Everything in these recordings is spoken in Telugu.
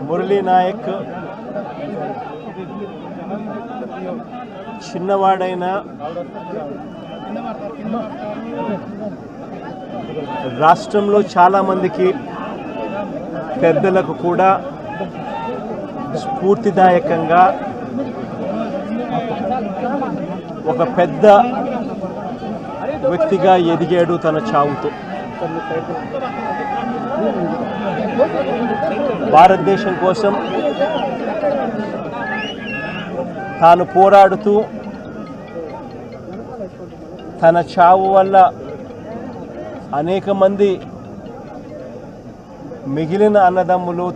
మురళీ నాయక్ చిన్నవాడైన రాష్ట్రంలో చాలామందికి పెద్దలకు కూడా స్ఫూర్తిదాయకంగా ఒక పెద్ద వ్యక్తిగా ఎదిగాడు తన చావుతో. భారతదేశం కోసం తాను పోరాడుతూ తన చావు వల్ల అనేక మంది మిగిలిన అన్నదమ్ములు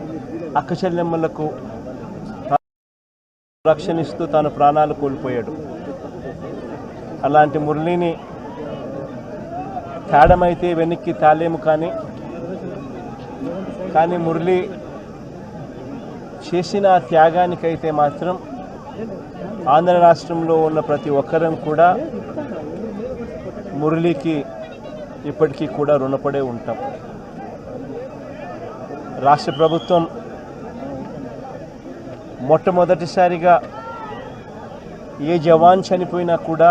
అక్కచెల్లెమ్మలకు రక్షణిస్తూ తాను ప్రాణాలు కోల్పోయాడు. అలాంటి మురళిని తేడమైతే వెనక్కి తాలేము, కానీ మురళి చేసిన త్యాగానికైతే మాత్రం ఆంధ్ర రాష్ట్రంలో ఉన్న ప్రతి ఒక్కరం కూడా మురళికి ఇప్పటికీ కూడా రుణపడే ఉంటాం. రాష్ట్ర ప్రభుత్వం మొట్టమొదటిసారిగా ఏ జవాన్ చనిపోయినా కూడా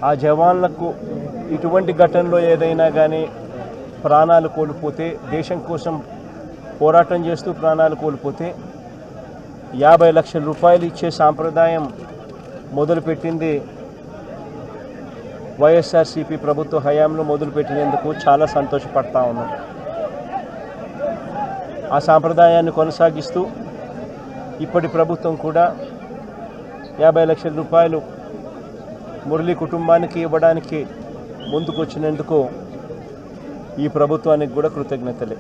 ఆ జవాన్లకు ఇటువంటి ఘటనలో ఏదైనా కానీ ప్రాణాలు కోల్పోతే, దేశం కోసం పోరాటం చేస్తూ ప్రాణాలు కోల్పోతే 50 లక్షల రూపాయలు ఇచ్చే సాంప్రదాయం మొదలుపెట్టింది వైఎస్ఆర్సీపీ ప్రభుత్వ హయాంలో మొదలుపెట్టినందుకు చాలా సంతోషపడతా ఉన్నాం. ఆ సాంప్రదాయాన్ని కొనసాగిస్తూ ఇప్పటి ప్రభుత్వం కూడా 50 లక్షల రూపాయలు మురళి కుటుంబానికి ఇవ్వడానికి ముందుకొచ్చినందుకు ఈ ప్రభుత్వానికి కూడా కృతజ్ఞతలే.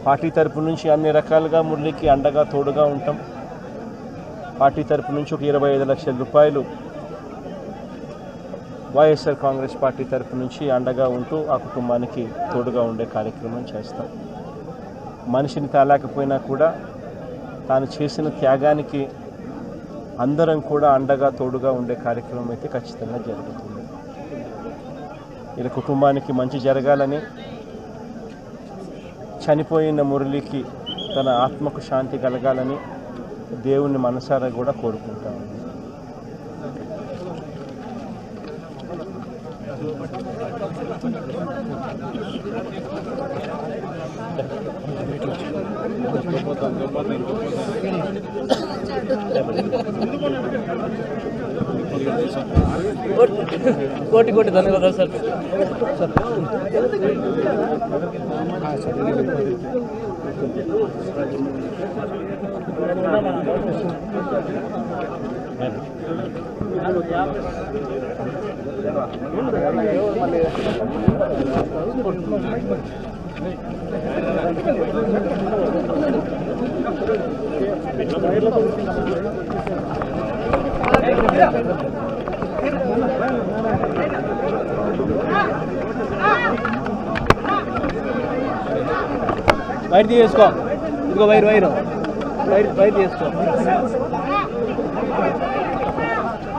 పార్టీ తరపు నుంచి అన్ని రకాలుగా మురళికి అండగా తోడుగా ఉంటాం. పార్టీ తరపు నుంచి ఒక 25 లక్షల రూపాయలు వైఎస్ఆర్ కాంగ్రెస్ పార్టీ తరపు నుంచి అండగా ఉంటూ ఆ కుటుంబానికి తోడుగా ఉండే కార్యక్రమం చేస్తాం. మనిషిని తాలేకపోయినా కూడా తాను చేసిన త్యాగానికి అందరం కూడా అండగా తోడుగా ఉండే కార్యక్రమం అయితే ఖచ్చితంగా జరుగుతుంది. ఇలా కుటుంబానికి మంచి జరగాలని, చనిపోయిన మురళికి తన ఆత్మకు శాంతి కలగాలని దేవుణ్ణి మనసారా కూడా కోరుకుంటాను. కోటి కోటి ధన్యవాదాలు సార్. వైర్ తీసుకో, ఇదిగో వైర్ వైర్ వైర్ వైర్ తీసుకో.